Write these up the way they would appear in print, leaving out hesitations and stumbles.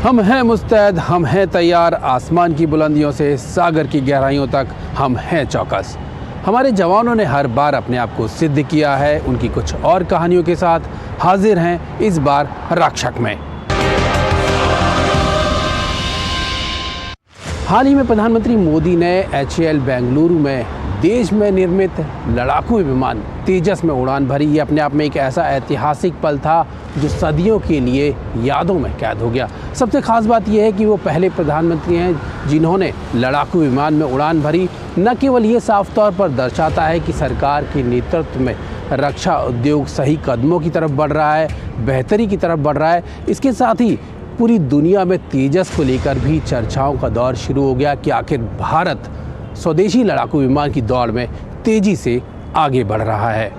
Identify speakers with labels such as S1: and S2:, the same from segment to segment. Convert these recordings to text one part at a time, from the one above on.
S1: हम हैं मुस्तैद, हम हैं तैयार। आसमान की बुलंदियों से सागर की गहराइयों तक हम हैं चौकस। हमारे जवानों ने हर बार अपने आप को सिद्ध किया है। उनकी कुछ और कहानियों के साथ हाजिर हैं इस बार रक्षक में। हाल ही में प्रधानमंत्री मोदी ने HAL बेंगलुरु में देश में निर्मित लड़ाकू विमान तेजस में उड़ान भरी। ये अपने आप में एक ऐसा ऐतिहासिक पल था जो सदियों के लिए यादों में कैद हो गया। सबसे खास बात यह है कि वो पहले प्रधानमंत्री हैं जिन्होंने लड़ाकू विमान में उड़ान भरी। न केवल ये साफ तौर पर दर्शाता है कि सरकार के नेतृत्व में रक्षा उद्योग सही कदमों की तरफ बढ़ रहा है, बेहतरी की तरफ बढ़ रहा है, इसके साथ ही पूरी दुनिया में तेजस को लेकर भी चर्चाओं का दौर शुरू हो गया कि आखिर भारत स्वदेशी लड़ाकू विमान की दौड़ में तेजी से आगे बढ़ रहा है।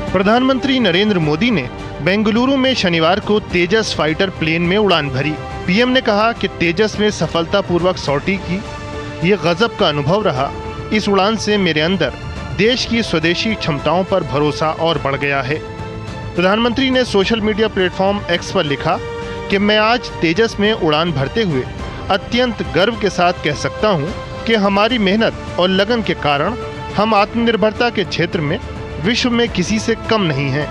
S2: प्रधानमंत्री नरेंद्र मोदी ने बेंगलुरु में शनिवार को तेजस फाइटर प्लेन में उड़ान भरी। पीएम ने कहा कि तेजस में सफलतापूर्वक सॉर्टी की ये गजब का अनुभव रहा। इस उड़ान से मेरे अंदर देश की स्वदेशी क्षमताओं पर भरोसा और बढ़ गया है। प्रधानमंत्री ने सोशल मीडिया प्लेटफॉर्म X पर लिखा कि मैं आज तेजस में उड़ान भरते हुए अत्यंत गर्व के साथ कह सकता हूँ कि हमारी मेहनत और लगन के कारण हम आत्मनिर्भरता के क्षेत्र में विश्व में किसी से कम नहीं हैं।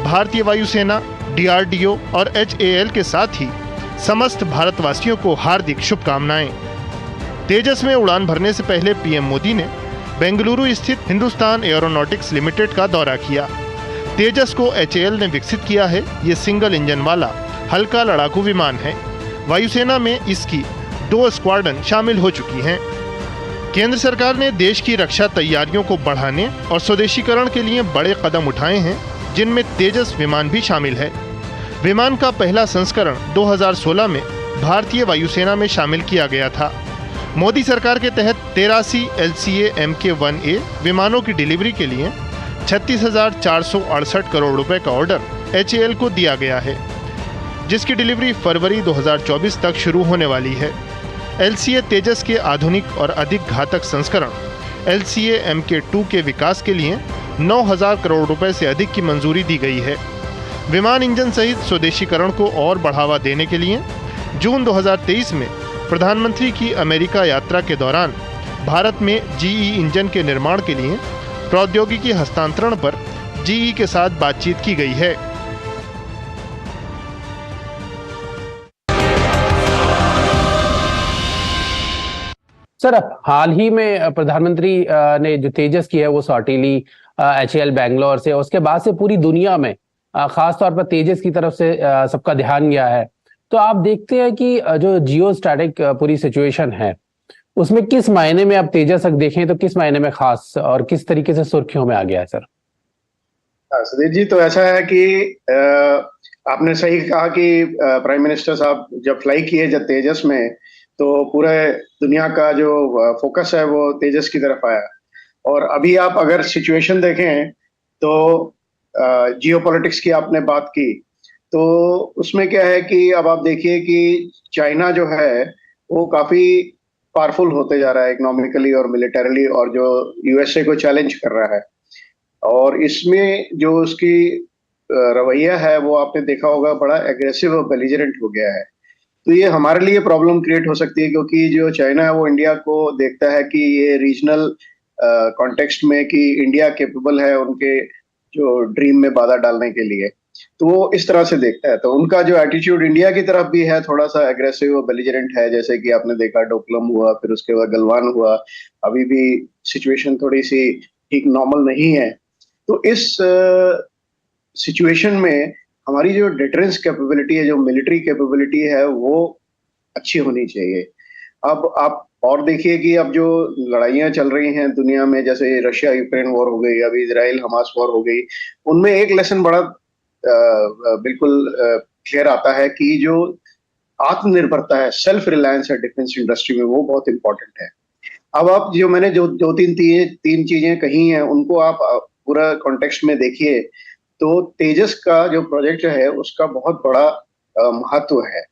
S2: भारतीय वायुसेना, DRDO और HAL के साथ ही समस्त भारतवासियों को हार्दिक शुभकामनाएं। तेजस में उड़ान भरने से पहले पीएम मोदी ने बेंगलुरु स्थित हिंदुस्तान एरोनॉटिक्स लिमिटेड का दौरा किया। तेजस को HAL ने विकसित किया है। ये सिंगल इंजन वाला हल्का लड़ाकू विमान है। वायुसेना में इसकी 2 स्क्वाड्रन शामिल हो चुकी हैं। केंद्र सरकार ने देश की रक्षा तैयारियों को बढ़ाने और स्वदेशीकरण के लिए बड़े कदम उठाए हैं, जिनमें तेजस विमान भी शामिल है। विमान का पहला संस्करण 2016 में भारतीय वायुसेना में शामिल किया गया था। मोदी सरकार के तहत 83 LCA Mk-1A विमानों की डिलीवरी के लिए 36,468 करोड़ रुपए का ऑर्डर HAL को दिया गया है, जिसकी डिलीवरी फरवरी 2024 तक शुरू होने वाली है। LCA तेजस के आधुनिक और अधिक घातक संस्करण LCA Mk-2 के विकास के लिए 9,000 करोड़ रुपए से अधिक की मंजूरी दी गई है। विमान इंजन सहित स्वदेशीकरण को और बढ़ावा देने के लिए जून 2023 में प्रधानमंत्री की अमेरिका यात्रा के दौरान भारत में GE इंजन के निर्माण के लिए प्रौद्योगिकी हस्तांतरण पर GE के साथ बातचीत की गई है।
S1: सर, हाल ही में प्रधानमंत्री ने जो तेजस की है वो सॉर्टी ली HAL बैंगलोर से। उसके बाद से पूरी दुनिया में खास तौर पर तेजस की तरफ से सबका ध्यान गया है। तो आप देखते हैं कि जो जियो स्टैटिक पूरी सिचुएशन है उसमें किस मायने में आप तेजस देखें तो किस मायने में खास और किस तरीके से सुर्खियों में आ गया है सर?
S3: सुधीर जी, तो ऐसा है कि आपने सही कहा कि प्राइम मिनिस्टर साहब जब फ्लाई किए जब तेजस में, तो पूरे दुनिया का जो फोकस है वो तेजस की तरफ आया। और अभी आप अगर सिचुएशन देखें तो जियोपॉलिटिक्स की आपने बात की, तो उसमें क्या है कि अब आप देखिए कि चाइना जो है वो काफी पावरफुल होते जा रहा है इकोनॉमिकली और मिलिटरीली, और जो यूएसए को चैलेंज कर रहा है। और इसमें जो उसकी रवैया है वो आपने देखा होगा, बड़ा एग्रेसिव और बेलिजरेंट हो गया है। तो ये हमारे लिए प्रॉब्लम क्रिएट हो सकती है, क्योंकि जो चाइना है वो इंडिया को देखता है कि ये रीजनल कॉन्टेक्स्ट में कि इंडिया कैपेबल है उनके जो ड्रीम में बाधा डालने के लिए, तो वो इस तरह से देखता है। तो उनका जो एटीट्यूड इंडिया की तरफ भी है थोड़ा सा एग्रेसिव और बेलिजरेंट है, जैसे कि आपने देखा डोकलम हुआ, फिर उसके बाद गलवान हुआ। अभी भी सिचुएशन थोड़ी सी ठीक नॉर्मल नहीं है। तो इस सिचुएशन में हमारी जो डिफरेंस कैपेबिलिटी है, जो मिलिट्री कैपेबिलिटी है, वो अच्छी होनी चाहिए। अब आप और देखिए कि अब जो लड़ाइयां चल रही हैं दुनिया में, जैसे रशिया यूक्रेन वॉर हो गई, अभी इजराइल हमास वॉर हो गई, उनमें एक लेसन बड़ा बिल्कुल क्लियर आता है कि जो आत्मनिर्भरता है, सेल्फ रिलायंस है डिफेंस इंडस्ट्री में, वो बहुत इंपॉर्टेंट है। अब आप जो मैंने जो दो तीन चीजें कही हैं, उनको आप पूरा कॉन्टेक्स्ट में देखिए, तो तेजस का जो प्रोजेक्ट है उसका बहुत बड़ा महत्व है,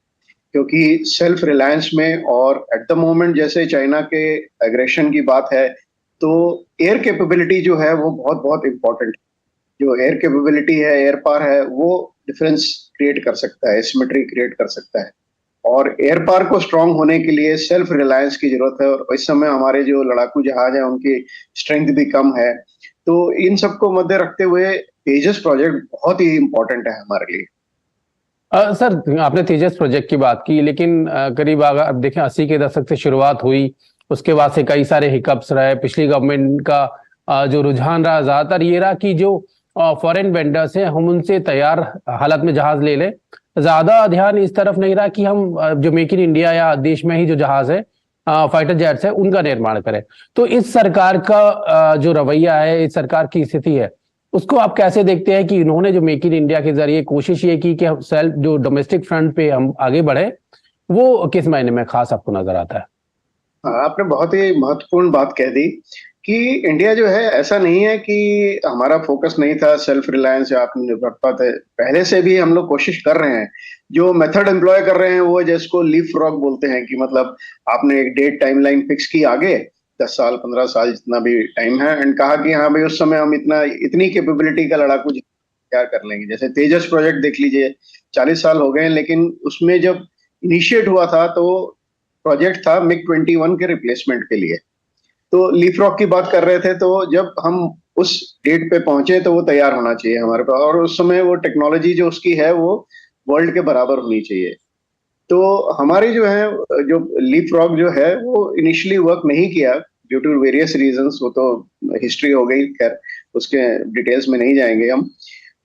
S3: क्योंकि सेल्फ रिलायंस में, और एट द मोमेंट जैसे चाइना के एग्रेशन की बात है, तो एयर कैपेबिलिटी जो है वो बहुत बहुत इंपॉर्टेंट है। जो एयर कैपेबिलिटी है, एयर पावर है, वो डिफरेंस क्रिएट कर सकता है, सिमेट्री क्रिएट कर सकता है। और एयर पावर को स्ट्रांग होने के लिए सेल्फ रिलायंस की जरूरत है, और इस समय हमारे जो लड़ाकू जहाज है उनकी स्ट्रेंथ भी कम है। तो इन सबको मध्य रखते हुए तेजस प्रोजेक्ट बहुत ही इंपॉर्टेंट है हमारे लिए।
S1: सर, आपने तेजस प्रोजेक्ट की बात की, लेकिन करीब अगर अब देखें 80 के दशक से शुरुआत हुई, उसके बाद से कई सारे हिकअप्स रहे। पिछली गवर्नमेंट का जो रुझान रहा ज्यादातर ये रहा कि जो फॉरेन वेंडर्स हैं हम उनसे तैयार हालत में जहाज ले लें। ज्यादा ध्यान इस तरफ नहीं रहा कि हम जो मेक इन इंडिया या देश में ही जो जहाज है, फाइटर जेट्स है, उनका निर्माण करें। तो इस सरकार का जो रवैया है, इस सरकार की स्थिति है, उसको आप कैसे देखते हैं कि इन्होंने जो मेक इन इंडिया के जरिए कोशिश ये की कि हम सेल्फ जो डोमेस्टिक फ्रंट पे हम आगे बढ़े, वो किस मायने में खास आपको नजर आता है?
S3: आपने बहुत ही महत्वपूर्ण बात कह दी कि इंडिया जो है, ऐसा नहीं है कि हमारा फोकस नहीं था सेल्फ रिलायंस या आत्मनिर्भरता थे, पहले से भी हम लोग कोशिश कर रहे हैं। जो मेथड एम्प्लॉय कर रहे हैं वो जिसको लीप फ्रॉग बोलते हैं, कि मतलब आपने एक डेट टाइमलाइन फिक्स की आगे 10 साल 15 साल जितना भी टाइम है, एंड कहा कि हाँ भाई उस समय हम इतनी कैपेबिलिटी का लड़ाकू तैयार कर लेंगे। जैसे तेजस प्रोजेक्ट देख लीजिए, 40 साल हो गए, लेकिन उसमें जब इनिशिएट हुआ था तो प्रोजेक्ट था मिग-21 के रिप्लेसमेंट के लिए। तो लीपफ्रॉग की बात कर रहे थे, तो जब हम उस डेट पे पहुंचे तो वो तैयार होना चाहिए हमारे पास, और उस समय वो टेक्नोलॉजी जो उसकी है वो वर्ल्ड के बराबर होनी चाहिए। तो हमारी जो है, जो लीपफ्रॉग जो है वो इनिशियली वर्क नहीं किया ड्यू टू वेरियस रीजंस, वो तो हिस्ट्री हो गई, खैर उसके डिटेल्स में नहीं जाएंगे हम।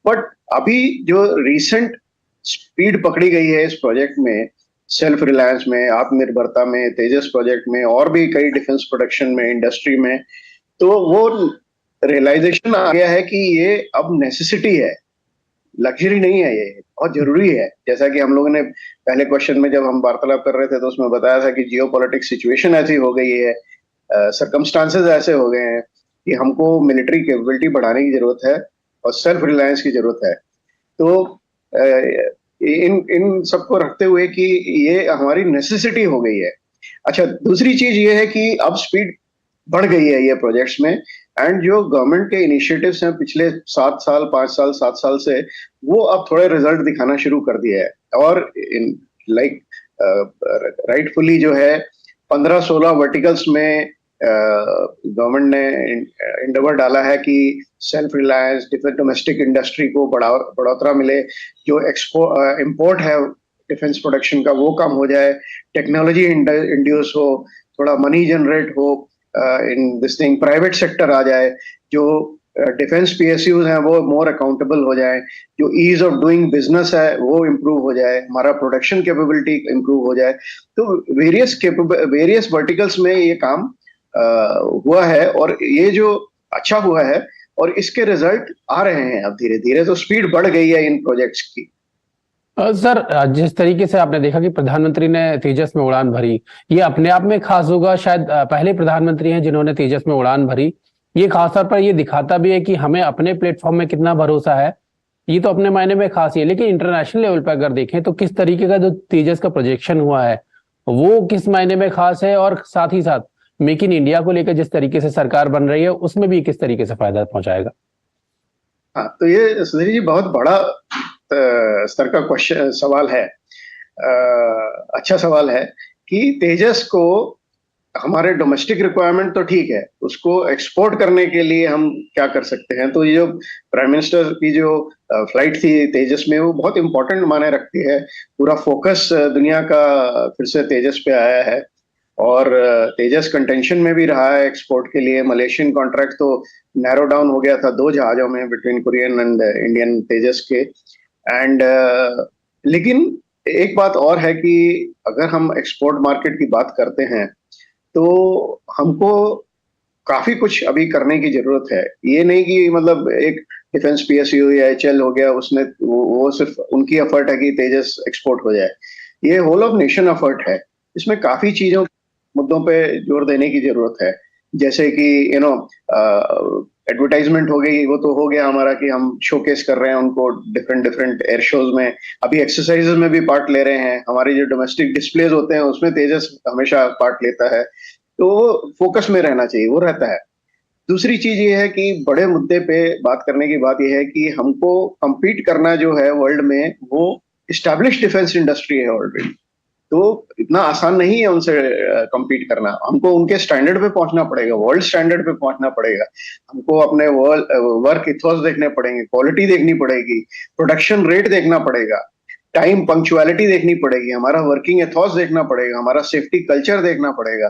S3: बट अभी जो रिसेंट स्पीड पकड़ी गई है इस प्रोजेक्ट में, सेल्फ रिलायंस में, आत्मनिर्भरता में, तेजस प्रोजेक्ट में, और भी कई डिफेंस प्रोडक्शन में, इंडस्ट्री में, तो वो रियलाइजेशन आ गया है कि ये अब नेसेसिटी है, लग्जरी नहीं है, ये बहुत जरूरी है। जैसा कि हम लोगों ने पहले क्वेश्चन में जब हम वार्तालाप कर रहे थे तो उसमें बताया था कि जियोपॉलिटिक्स सिचुएशन ऐसी हो गई है, सर्कमस्टांसेस ऐसे हो गए हैं कि हमको मिलिट्री कैपेबिलिटी बढ़ाने की जरूरत है और सेल्फ रिलायंस की जरूरत है। तो इन सबको रखते हुए कि ये हमारी नेसेसिटी हो गई है। अच्छा, दूसरी चीज ये है कि अब स्पीड बढ़ गई है ये प्रोजेक्ट्स में, एंड जो गवर्नमेंट के इनिशिएटिव्स हैं पिछले 7 साल 5 साल 7 साल से, वो अब थोड़े रिजल्ट दिखाना शुरू कर दिया है। और राइटफुली जो है 15-16 वर्टिकल्स में गवर्नमेंट ने इंडेवर डाला है कि self reliance, defence domestic industry को बढ़ोतरा मिले, जो इंपोर्ट है डिफेंस प्रोडक्शन का वो कम हो जाए, टेक्नोलॉजी इंड्यूस हो, थोड़ा मनी जनरेट हो in this thing, private sector आ जाए, जो डिफेंस PSUs हैं वो मोर अकाउंटेबल हो जाए, जो ईज ऑफ डूइंग बिजनेस है वो इम्प्रूव हो जाए, हमारा प्रोडक्शन कैपेबिलिटी इम्प्रूव हो जाए। तो वेरियस वर्टिकल्स में ये काम हुआ है और ये जो अच्छा हुआ है और इसके रिजल्ट आ रहे हैं अब धीरे धीरे, तो स्पीड बढ़ गई है इन प्रोजेक्ट्स की।
S1: सर, जिस तरीके से आपने देखा कि प्रधानमंत्री ने तेजस में उड़ान भरी, ये अपने आप में खास होगा। शायद पहले प्रधानमंत्री हैं जिन्होंने तेजस में उड़ान भरी। ये खास तौर पर ये दिखाता भी है कि हमें अपने प्लेटफॉर्म में कितना भरोसा है। ये तो अपने मायने में खास ही है, लेकिन इंटरनेशनल लेवल पर अगर देखें तो किस तरीके का जो तेजस का प्रोजेक्शन हुआ है वो किस मायने में खास है, और साथ ही साथ मेक इन इंडिया को लेकर जिस तरीके से सरकार बन रही है उसमें भी किस तरीके से फायदा पहुंचाएगा?
S3: हाँ, तो ये सुधीर जी बहुत बड़ा स्तर का क्वेश्चन सवाल है। अच्छा सवाल है कि तेजस को हमारे डोमेस्टिक रिक्वायरमेंट तो ठीक है, उसको एक्सपोर्ट करने के लिए हम क्या कर सकते हैं। तो ये जो प्राइम मिनिस्टर की जो फ्लाइट थी तेजस में वो बहुत इंपॉर्टेंट माने रखती है। पूरा फोकस दुनिया का फिर से तेजस पे आया है और तेजस कंटेंशन में भी रहा है एक्सपोर्ट के लिए। मलेशियन कॉन्ट्रैक्ट तो नैरो डाउन हो गया था 2 जहाजों में बिटवीन कोरियन एंड इंडियन तेजस के। एंड लेकिन एक बात और है कि अगर हम एक्सपोर्ट मार्केट की बात करते हैं तो हमको काफी कुछ अभी करने की जरूरत है। ये नहीं कि मतलब एक डिफेंस PSU या HL हो गया, उसने वो सिर्फ उनकी एफर्ट है कि तेजस एक्सपोर्ट हो जाए। ये होल ऑफ नेशन एफर्ट है। इसमें काफी चीजों मुद्दों पे जोर देने की जरूरत है, जैसे कि एडवर्टाइजमेंट हो गई, वो तो हो गया हमारा कि हम शोकेस कर रहे हैं उनको डिफरेंट एयर शोज में। अभी एक्सरसाइजेस में भी पार्ट ले रहे हैं। हमारे जो डोमेस्टिक डिस्प्लेज होते हैं उसमें तेजस हमेशा पार्ट लेता है, तो फोकस में रहना चाहिए, वो रहता है। दूसरी चीज ये है कि बड़े मुद्दे पे बात करने की बात यह है कि हमको compete करना जो है वर्ल्ड में, वो एस्टैब्लिश डिफेंस इंडस्ट्री है ऑलरेडी, तो इतना आसान नहीं है उनसे compete करना। हमको उनके स्टैंडर्ड पे पहुंचना पड़ेगा, वर्ल्ड स्टैंडर्ड पे पहुंचना पड़ेगा। हमको अपने वर्क इथोस देखने पड़ेंगे, क्वालिटी देखनी पड़ेगी, प्रोडक्शन रेट देखना पड़ेगा, टाइम पंक्चुअलिटी देखनी पड़ेगी, हमारा वर्किंग एथॉस देखना पड़ेगा, हमारा सेफ्टी कल्चर देखना पड़ेगा।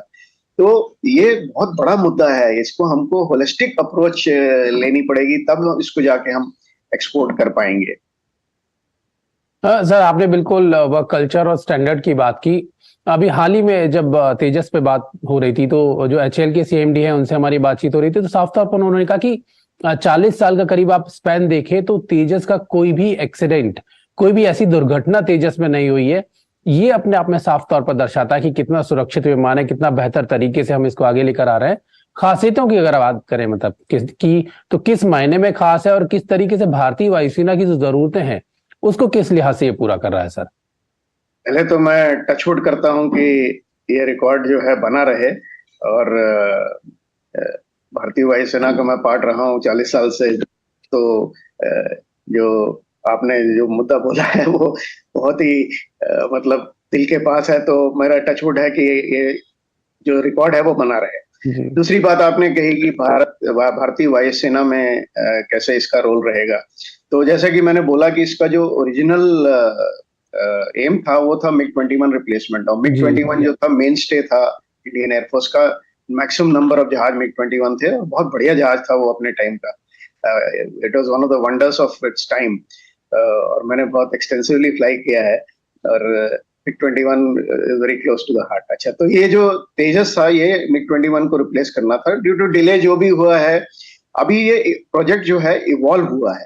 S3: तो ये बहुत बड़ा मुद्दा है, इसको हमको होलिस्टिक अप्रोच लेनी पड़ेगी, तब इसको जाके हम एक्सपोर्ट कर पाएंगे।
S1: सर, आपने बिल्कुल वह कल्चर और स्टैंडर्ड की बात की। अभी हाल ही में जब तेजस पे बात हो रही थी तो जो HAL के CMD हैं उनसे हमारी बातचीत हो रही थी, तो साफ तौर पर उन्होंने कहा कि 40 साल का करीब आप स्पैन देखें तो तेजस का कोई भी एक्सीडेंट, कोई भी ऐसी दुर्घटना तेजस में नहीं हुई है। ये अपने आप में साफ तौर पर दर्शाता है कि कितना सुरक्षित विमान है, कितना बेहतर तरीके से हम इसको आगे लेकर आ रहे हैं। खासियतों की अगर बात करें मतलब तो किस मायने में खास है और किस तरीके से भारतीय वायुसेना की जो जरूरतें हैं उसको किस लिहाज से ये पूरा कर रहा है? सर,
S3: पहले तो मैं टचवुड करता हूं कि ये रिकॉर्ड जो है बना रहे, और भारतीय वायुसेना का मैं पार्ट रहा हूं 40 साल से। तो जो आपने जो मुद्दा बोला है वो बहुत ही मतलब दिल के पास है, तो मेरा टचवुड है कि ये जो रिकॉर्ड है वो बना रहे। दूसरी बात आपने कही कि भारतीय वायुसेना में कैसे इसका रोल रहेगा। तो जैसा कि मैंने बोला कि इसका जो ओरिजिनल एम था वो था MiG-21 रिप्लेसमेंट, और MiG-21 जो था मेन स्टे था इंडियन एयरफोर्स का। मैक्सिमम नंबर ऑफ जहाज MiG-21 थे, और बहुत बढ़िया जहाज था वो अपने टाइम का। It was one of the wonders of its time, और मैंने बहुत एक्सटेंसिवली फ्लाई किया है, और MiG-21 is very close to the heart. अच्छा, तो ये जो तेजस था ये MiG-21 को रिप्लेस करना था। ड्यू टू डिले जो भी हुआ है, अभी ये प्रोजेक्ट जो है इवॉल्व हुआ है,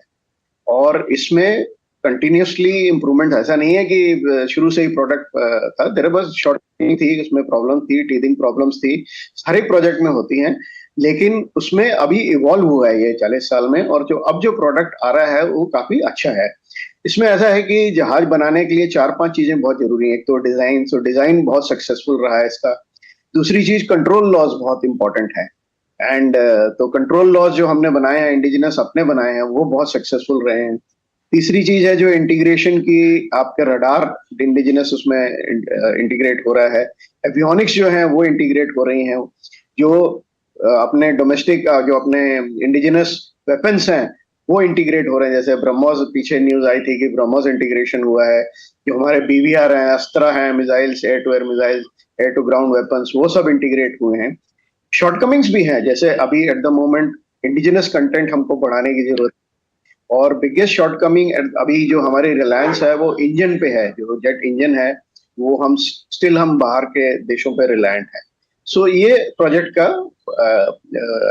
S3: और इसमें कंटिन्यूसली इम्प्रूवमेंट। ऐसा नहीं है कि शुरू से ही प्रोडक्ट था, देयर वाज शॉर्टिंग थी, उसमें प्रॉब्लम थी, टीथिंग प्रॉब्लम्स थी, हर एक प्रोजेक्ट में होती हैं, लेकिन उसमें अभी इवॉल्व हुआ है ये 40 साल में, और अब जो प्रोडक्ट आ रहा है वो काफी अच्छा है। इसमें ऐसा है कि जहाज बनाने के लिए 4-5 चीजें बहुत जरूरी है। एक तो डिजाइन, सो डिजाइन बहुत सक्सेसफुल रहा है इसका। दूसरी चीज कंट्रोल लॉज बहुत इंपॉर्टेंट है, एंड तो कंट्रोल लॉज जो हमने बनाए हैं, इंडिजिनस अपने बनाए हैं, वो बहुत सक्सेसफुल रहे हैं। तीसरी चीज है जो इंटीग्रेशन की, आपके रडार इंडिजिनस उसमें इंटीग्रेट हो रहा है, एवियोनिक्स जो है वो इंटीग्रेट हो रही हैं, जो अपने डोमेस्टिक जो अपने इंडिजिनस वेपन्स हैं वो इंटीग्रेट हो रहे हैं। जैसे ब्रह्मोस, पीछे न्यूज आई थी कि ब्रह्मोस इंटीग्रेशन हुआ है। जो हमारे BVR हैं, अस्त्रा हैं, missiles, air to air missiles, air to ground weapons, वो सब इंटीग्रेट हुए हैं। शॉर्टकमिंग्स भी हैं, जैसे अभी at the moment indigenous content हमको बढ़ाने की जरूरत है। और बिगेस्ट शॉर्टकमिंग अभी जो हमारी रिलायंस है वो इंजन पे है, जो जेट इंजन है वो हम बाहर के देशों पे रिलायंट है। सो ये प्रोजेक्ट का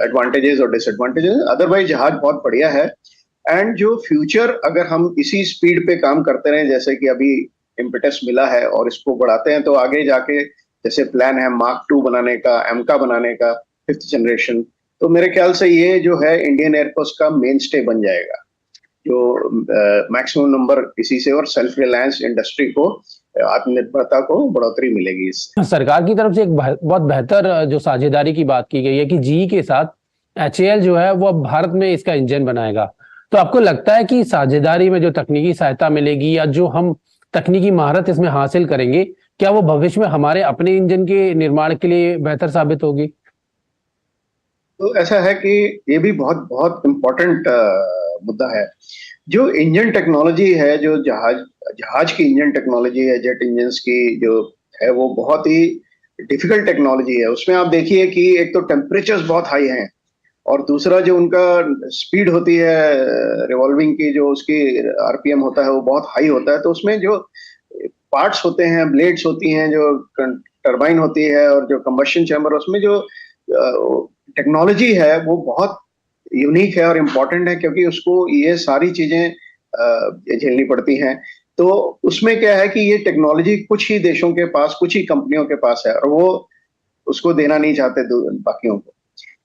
S3: एडवांटेजेस और डिसएडवांटेजेस। अदरवाइज जहाज बहुत बढ़िया है। एंड जो फ्यूचर अगर हम इसी स्पीड पे काम करते रहें जैसे कि अभी इम्पेटस मिला है और इसको बढ़ाते हैं, तो आगे जाके जैसे प्लान है मार्क 2 बनाने का, एमका बनाने का 5th जनरेशन, तो मेरे ख्याल से ये जो है इंडियन एयरफोर्स का मेन स्टे बन जाएगा, जो मैक्सिमम नंबर इसी से, और सेल्फ रिलायंस इंडस्ट्री को, आत्मनिर्भरता को बढ़ोतरी मिलेगी इससे।
S1: सरकार की तरफ से एक बहुत बेहतर जो साझेदारी की बात की गई है कि जीई के साथ एचएएल जो है वो अब भारत में इसका इंजन बनाएगा। तो आपको लगता है कि साझेदारी में जो तकनीकी सहायता मिलेगी या जो हम तकनीकी महारत इसमें हासिल करेंगे, क्या वो भविष्य में हमारे अपने इंजन के निर्माण के लिए बेहतर साबित होगी?
S3: तो ऐसा है कि ये भी बहुत बहुत इम्पोर्टेंट मुद्दा है। जो इंजन टेक्नोलॉजी है, जो जहाज की इंजन टेक्नोलॉजी है, जेट इंजन्स की जो है, वो बहुत ही डिफिकल्ट टेक्नोलॉजी है। उसमें आप देखिए कि एक तो टेम्परेचर्स बहुत हाई हैं, और दूसरा जो उनका स्पीड होती है रिवॉल्विंग की, जो उसकी आरपीएम होता है वो बहुत हाई होता है। तो उसमें जो पार्ट्स होते हैं, ब्लेड्स होती हैं, जो टरबाइन होती है, और जो कंबशन चैम्बर, उसमें जो टेक्नोलॉजी है वो बहुत यूनिक है और इम्पोर्टेंट है, क्योंकि उसको ये सारी चीजें झेलनी पड़ती हैं। तो उसमें क्या है कि ये टेक्नोलॉजी कुछ ही देशों के पास, कुछ ही कंपनियों के पास है, और वो उसको देना नहीं चाहते बाकियों को,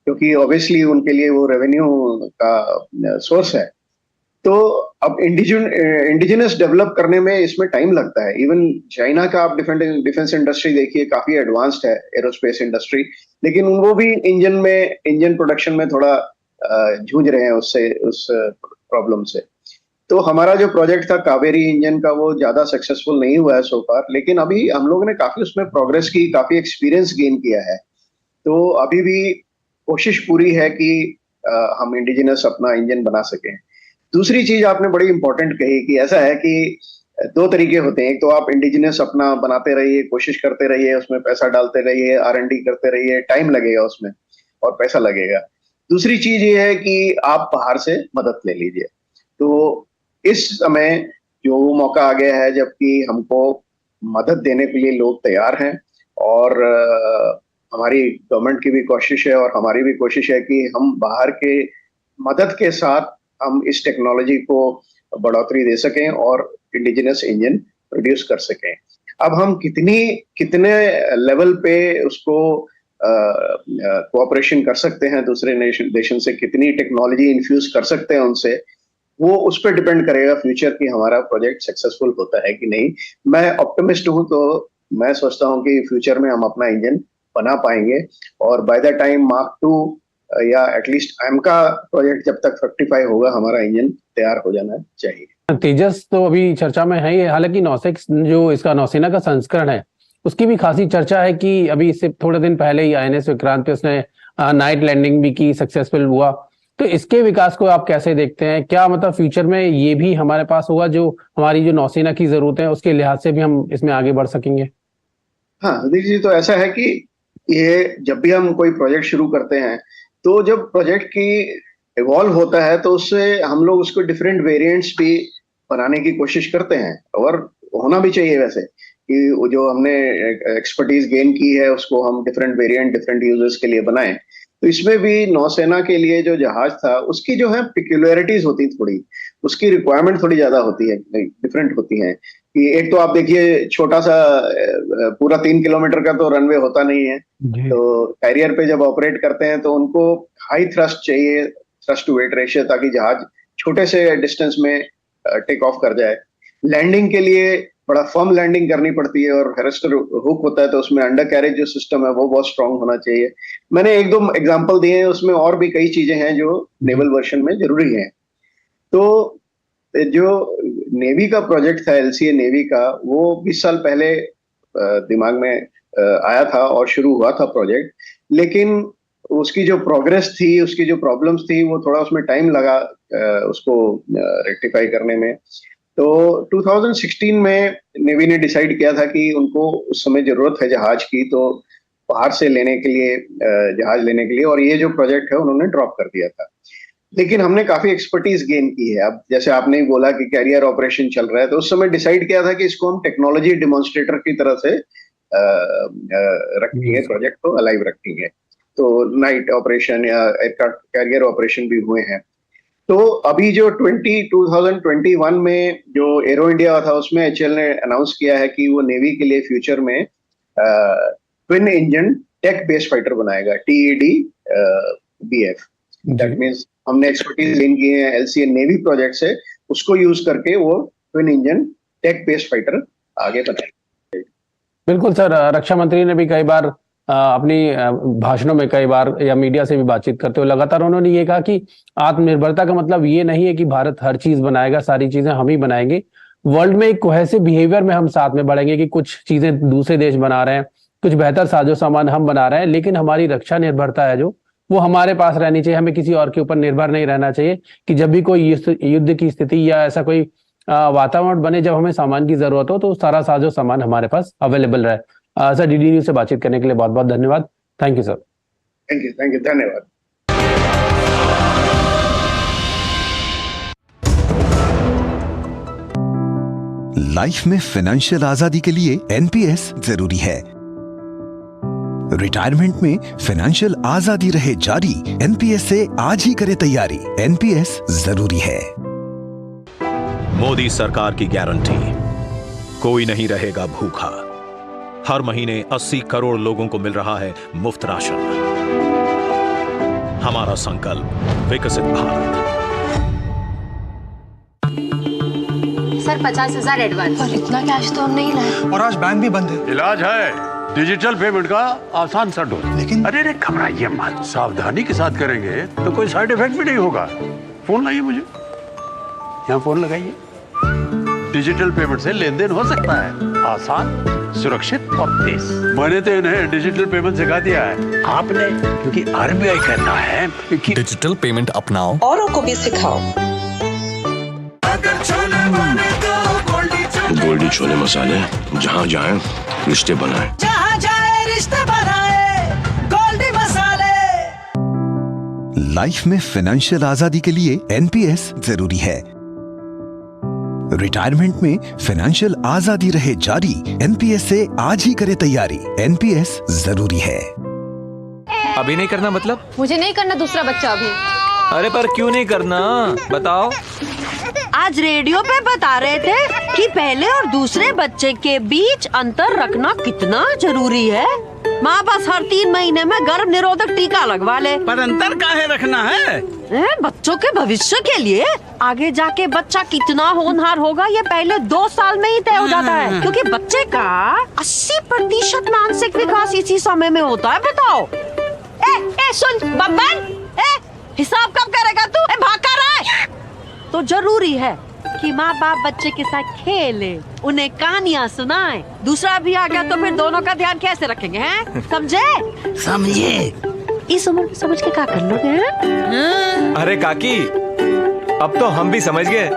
S3: क्योंकि ऑब्वियसली उनके लिए वो रेवेन्यू का सोर्स है। तो अब इंडिजिनस डेवलप करने में इसमें टाइम लगता है। इवन चाइना का आप डिफेंस इंडस्ट्री देखिए, काफी एडवांस्ड है एरोस्पेस इंडस्ट्री, लेकिन वो भी इंजन प्रोडक्शन में थोड़ा जूझ रहे हैं उस प्रॉब्लम से। तो हमारा जो प्रोजेक्ट था कावेरी इंजन का, वो ज्यादा सक्सेसफुल नहीं हुआ है सो फार, लेकिन अभी हम लोगों ने काफी उसमें प्रोग्रेस की, काफी एक्सपीरियंस गेन किया है। तो अभी भी कोशिश पूरी है कि हम इंडिजिनस अपना इंजन बना सकें। दूसरी चीज आपने बड़ी इंपॉर्टेंट कही कि ऐसा है कि दो तरीके होते हैं। एक तो आप इंडिजिनस अपना बनाते रहिए, कोशिश करते रहिए, उसमें पैसा डालते रहिए, R&D करते रहिए, टाइम लगेगा उसमें और पैसा लगेगा। दूसरी चीज ये है कि आप बाहर से मदद ले लीजिए। तो इस समय जो वो मौका आ गया है जबकि हमको मदद देने के लिए लोग तैयार हैं, और हमारी गवर्नमेंट की भी कोशिश है और हमारी भी कोशिश है कि हम बाहर के मदद के साथ हम इस टेक्नोलॉजी को बढ़ोतरी दे सकें और इंडिजिनस इंजन प्रोड्यूस कर सकें। अब हम कितने लेवल पे उसको कोऑपरेशन कर सकते हैं दूसरे देशों से, कितनी टेक्नोलॉजी इन्फ्यूज कर सकते हैं उनसे, वो उस पर डिपेंड करेगा फ्यूचर की हमारा प्रोजेक्ट सक्सेसफुल होता है कि नहीं। मैं ऑप्टिमिस्ट हूं, तो मैं सोचता हूं कि फ्यूचर में हम अपना इंजन बना पाएंगे, और बाय द टाइम मार्क 2 या एटलीस्ट एमका प्रोजेक्ट जब तक फ्रक्टिफाई होगा, हमारा इंजन तैयार हो जाना चाहिए।
S1: तेजस तो अभी चर्चा में है ही, हालांकि नौसेना जो इसका नौसेना का संस्करण है उसकी भी खासी चर्चा है कि अभी इससे थोड़े दिन पहले ही INS विक्रांत पे उसने नाइट लैंडिंग भी की, सक्सेसफुल हुआ। तो इसके विकास को आप कैसे देखते हैं? क्या मतलब फ्यूचर में ये भी हमारे पास होगा, जो हमारी जो नौसेना की जरूरत है उसके लिहाज से भी हम इसमें आगे बढ़ सकेंगे?
S3: हाँ देखिए, तो ऐसा है कि ये जब भी हम कोई प्रोजेक्ट शुरू करते हैं, तो जब प्रोजेक्ट की इवॉल्व होता है तो उससे हम लोग उसको डिफरेंट वेरिएंट्स भी बनाने की कोशिश करते हैं, और होना भी चाहिए वैसे, कि वो जो हमने एक्सपर्टीज गेन की है उसको हम डिफरेंट वेरिएंट डिफरेंट यूजर्स के लिए बनाएं। तो इसमें भी नौसेना के लिए जो जहाज था उसकी जो है पिक्यूलरिटीज होती, थोड़ी उसकी रिक्वायरमेंट थोड़ी ज्यादा होती है, डिफरेंट होती है। कि एक तो आप देखिए, छोटा सा पूरा 3 किलोमीटर का तो रनवे होता नहीं है, तो कैरियर पे जब ऑपरेट करते हैं तो उनको हाई थ्रस्ट चाहिए, थ्रस्ट टू वेट रेशियो, ताकि जहाज छोटे से डिस्टेंस में टेक ऑफ कर जाए। लैंडिंग के लिए बड़ा फर्म लैंडिंग करनी पड़ती है, और हेरस्टर हुक होता है, तो उसमें अंडर कैरेज जो सिस्टम है वो बहुत स्ट्रांग होना चाहिए। मैंने 1-2 एग्जांपल दिए हैं, उसमें और भी कई चीजें हैं जो नेवल वर्जन में जरूरी हैं। तो जो नेवी का प्रोजेक्ट था, LCA नेवी का, वो 20 साल पहले दिमाग में आया था और शुरू हुआ था प्रोजेक्ट, लेकिन उसकी जो प्रोग्रेस थी, उसकी जो प्रॉब्लम्स थी, वो थोड़ा उसमें टाइम लगा उसको रेक्टिफाई करने में। तो 2016 में नेवी ने डिसाइड किया था कि उनको उस समय जरूरत है जहाज की, तो बाहर से लेने के लिए जहाज लेने के लिए, और ये जो प्रोजेक्ट है उन्होंने ड्रॉप कर दिया था। लेकिन हमने काफी एक्सपर्टीज गेन की है। अब जैसे आपने बोला कि कैरियर ऑपरेशन चल रहा है, तो उस समय डिसाइड किया था कि इसको हम टेक्नोलॉजी डेमोन्स्ट्रेटर की तरह से रखेंगे, प्रोजेक्ट को अलाइव रखेंगे। तो नाइट ऑपरेशन या कैरियर ऑपरेशन भी हुए हैं। तो अभी जो 2021 में जो एरो इंडिया था, उसमें एचएएल ने अनाउंस किया है कि वो नेवी के लिए फ्यूचर में twin engine tech based fighter बनाएगा, TED-BF। दैट मींस हमने एक्सपर्टीज गेन की है एलसीएन नेवी प्रोजेक्ट से, उसको यूज करके वो twin engine tech based fighter आगे बनाएगा।
S1: बिल्कुल सर, रक्षा मंत्री ने भी कई बार अपनी भाषणों में कई बार या मीडिया से भी बातचीत करते हुए लगातार उन्होंने ये कहा कि आत्मनिर्भरता का मतलब ये नहीं है कि भारत हर चीज बनाएगा, सारी चीजें हम ही बनाएंगे। वर्ल्ड में एक कोहेसिव बिहेवियर में हम साथ में बढ़ेंगे कि कुछ चीजें दूसरे देश बना रहे हैं, कुछ बेहतर साजो सामान हम बना रहे हैं, लेकिन हमारी रक्षा निर्भरता है जो वो हमारे पास रहनी चाहिए। हमें किसी और के ऊपर निर्भर नहीं रहना चाहिए कि जब भी कोई युद्ध की स्थिति या ऐसा कोई वातावरण बने जब हमें सामान की जरूरत हो, तो सारा साजो सामान हमारे पास अवेलेबल रहे। सर, डीडी न्यूज से बातचीत करने के लिए बहुत बहुत धन्यवाद। Thank you sir.
S3: Thank you, धन्यवाद।
S4: लाइफ में फाइनेंशियल आजादी के लिए एनपीएस जरूरी है। रिटायरमेंट में फाइनेंशियल आजादी रहे जारी, एनपीएस से आज ही करे तैयारी। एनपीएस जरूरी है।
S5: मोदी सरकार की गारंटी, कोई नहीं रहेगा भूखा। हर महीने 80 करोड़ लोगों को मिल रहा है मुफ्त राशन। हमारा संकल्प विकसित भारत।
S6: Sir 50,000 advance.
S7: पर इतना कैश तो हम नहीं लाए।
S8: और आज बैंक भी बंद है।
S9: इलाज है डिजिटल पेमेंट का आसान सा ढूंढ।
S8: लेकिन
S9: अरे घबराइए मत, सावधानी के साथ करेंगे तो कोई साइड इफेक्ट भी नहीं होगा। फोन लाइए मुझे, यहाँ फोन लगाइए। डिजिटल पेमेंट से लेन देन हो सकता है, आसान, सुरक्षित और तेज। मैंने तो इन्हें डिजिटल पेमेंट सिखा दिया है। आपने, क्योंकि आरबीआई कहता है कि
S10: डिजिटल पेमेंट अपनाओ,
S7: औरों को भी सिखाओ।
S11: गोल्डी छोले मसाले, जहाँ जाए रिश्ते बनाए,
S12: जहाँ जाए रिश्ते बनाए, गोल्डी मसाले।
S4: लाइफ में फाइनेंशियल आजादी के लिए एनपीएस जरूरी है। रिटायरमेंट में फाइनेंशियल आजादी रहे जारी, एनपीएस से आज ही करे तैयारी। एनपीएस जरूरी है।
S10: अभी नहीं करना मतलब?
S6: मुझे नहीं करना दूसरा बच्चा अभी।
S10: अरे पर क्यों नहीं करना, बताओ।
S7: आज रेडियो पे बता रहे थे कि पहले और दूसरे बच्चे के बीच अंतर रखना कितना जरूरी है। माँ बस हर 3 महीने में गर्भ निरोधक टीका लगवा ले।
S12: पर अंतर काहे रखना है?
S7: बच्चों के भविष्य के लिए। आगे जाके बच्चा कितना होनहार होगा ये पहले 2 साल में ही तय हो जाता है, क्योंकि बच्चे का 80% मानसिक विकास इसी समय में होता है। बताओ। सुन बब्बन, हिसाब कब करेगा तू? भाग कर रहा है। तो जरूरी है कि माँ बाप बच्चे के साथ खेले, उन्हें कहानियाँ सुनाएं। दूसरा भी आ गया तो फिर दोनों का ध्यान कैसे रखेंगे, हैं? समझे?
S12: समझे।
S7: इस उम्र में समझ के क्या कर लोगे, हैं?
S10: अरे काकी, अब तो हम भी समझ गए।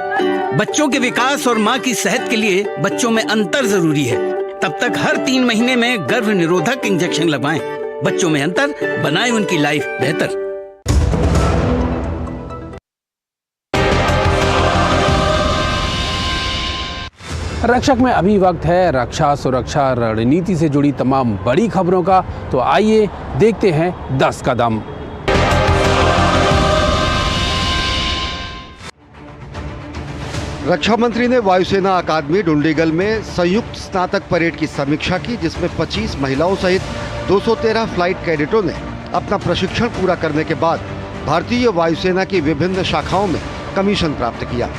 S12: बच्चों के विकास और माँ की सेहत के लिए बच्चों में अंतर जरूरी है। तब तक हर 3 महीने में गर्भ निरोधक इंजेक्शन लगवाएं। बच्चों में अंतर बनाए उनकी लाइफ बेहतर।
S1: रक्षक में अभी वक्त है रक्षा सुरक्षा रणनीति से जुड़ी तमाम बड़ी खबरों का, तो आइए देखते हैं 10 कदम।
S13: रक्षा मंत्री ने वायुसेना अकादमी डुंडीगल में संयुक्त स्नातक परेड की समीक्षा की, जिसमें 25 महिलाओं सहित 213 फ्लाइट कैडेटों ने अपना प्रशिक्षण पूरा करने के बाद भारतीय वायुसेना की विभिन्न शाखाओं में कमीशन प्राप्त किया।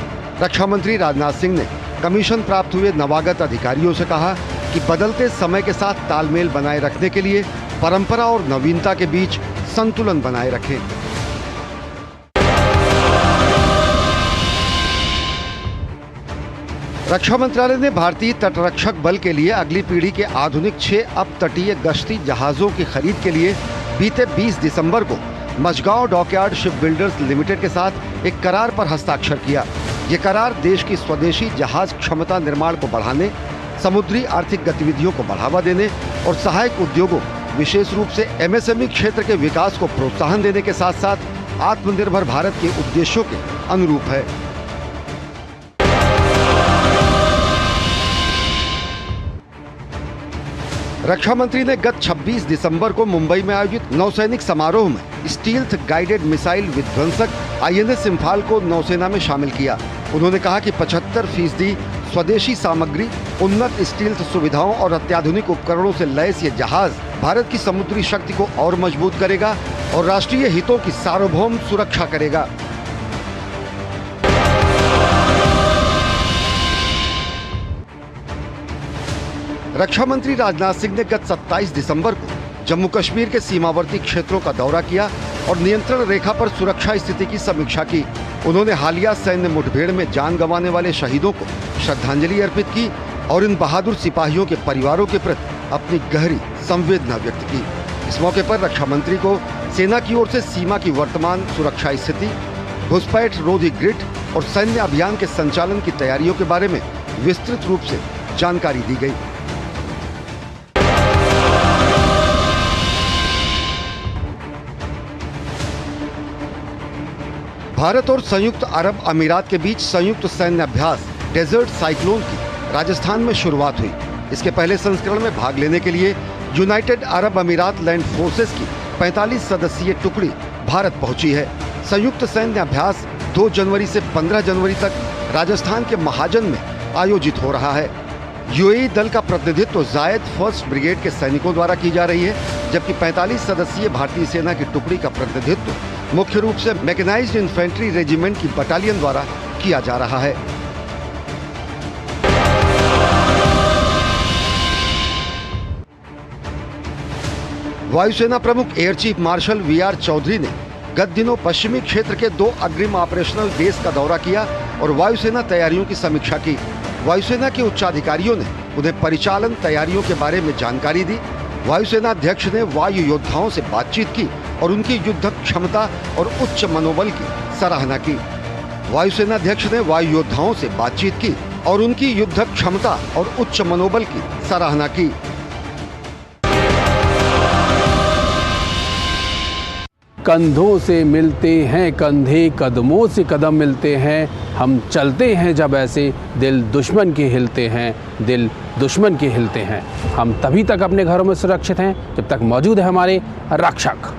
S13: रक्षा मंत्री राजनाथ सिंह ने कमीशन प्राप्त हुए नवागत अधिकारियों से कहा कि बदलते समय के साथ तालमेल बनाए रखने के लिए परंपरा और नवीनता के बीच संतुलन बनाए रखें। रक्षा मंत्रालय ने भारतीय तटरक्षक बल के लिए अगली पीढ़ी के आधुनिक 6 अपतटीय गश्ती जहाजों की खरीद के लिए बीते 20 दिसंबर को Mazagon dockyard ship builders limited के साथ एक करार पर हस्ताक्षर किया। ये करार देश की स्वदेशी जहाज क्षमता निर्माण को बढ़ाने, समुद्री आर्थिक गतिविधियों को बढ़ावा देने और सहायक उद्योगों, विशेष रूप से एमएसएमई क्षेत्र के विकास को प्रोत्साहन देने के साथ साथ आत्मनिर्भर भारत के उद्देश्यों के अनुरूप है। रक्षा मंत्री ने गत 26 दिसंबर को मुंबई में आयोजित नौसैनिक समारोह में स्टील्थ गाइडेड मिसाइल विध्वंसक INS इम्फाल को नौसेना में शामिल किया। उन्होंने कहा कि 75% स्वदेशी सामग्री, उन्नत स्टील्थ सुविधाओं और अत्याधुनिक उपकरणों से लैस ये जहाज भारत की समुद्री शक्ति को और मजबूत करेगा और राष्ट्रीय हितों की सार्वभौम सुरक्षा करेगा। रक्षा मंत्री राजनाथ सिंह ने गत 27 दिसंबर को जम्मू कश्मीर के सीमावर्ती क्षेत्रों का दौरा किया और नियंत्रण रेखा पर सुरक्षा स्थिति की समीक्षा की। उन्होंने हालिया सैन्य मुठभेड़ में जान गंवाने वाले शहीदों को श्रद्धांजलि अर्पित की और इन बहादुर सिपाहियों के परिवारों के प्रति अपनी गहरी संवेदना व्यक्त की। इस मौके पर रक्षा मंत्री को सेना की ओर से सीमा की वर्तमान सुरक्षा स्थिति, घुसपैठ रोधी ग्रिड और सैन्य अभियान के संचालन की तैयारियों के बारे में विस्तृत रूप से जानकारी दी गई। भारत और संयुक्त अरब अमीरात के बीच संयुक्त सैन्य अभ्यास डेजर्ट साइक्लोन की राजस्थान में शुरुआत हुई। इसके पहले संस्करण में भाग लेने के लिए यूनाइटेड अरब अमीरात लैंड फोर्सेस की 45 सदस्यीय टुकड़ी भारत पहुंची है। संयुक्त सैन्य अभ्यास 2 जनवरी से 15 जनवरी तक राजस्थान के महाजन में आयोजित हो रहा है। यूएई दल का प्रतिनिधित्व जायद फर्स्ट ब्रिगेड के सैनिकों द्वारा की जा रही है, जबकि 45 सदस्यीय भारतीय सेना की टुकड़ी का प्रतिनिधित्व मुख्य रूप से मैकेनाइज्ड इन्फेंट्री रेजिमेंट की बटालियन द्वारा किया जा रहा है। वायुसेना प्रमुख air chief marshal VR Chaudhari ने गत दिनों पश्चिमी क्षेत्र के 2 अग्रिम ऑपरेशनल बेस का दौरा किया और वायुसेना तैयारियों की समीक्षा की। वायुसेना के उच्चाधिकारियों ने उन्हें परिचालन तैयारियों के बारे में जानकारी दी। वायुसेना अध्यक्ष ने वायु योद्धाओं से बातचीत की और उनकी युद्धक क्षमता और उच्च मनोबल की सराहना की। वायुसेना अध्यक्ष ने वायु योद्धाओं से बातचीत की और उनकी युद्धक क्षमता और उच्च मनोबल की सराहना की।
S1: कंधों से मिलते हैं कंधे, कदमों से कदम मिलते हैं, हम चलते हैं जब ऐसे, दिल दुश्मन के हिलते हैं, दिल दुश्मन के हिलते हैं। हम तभी तक अपने घरों में सुरक्षित हैं जब तक मौजूद है हमारे रक्षक।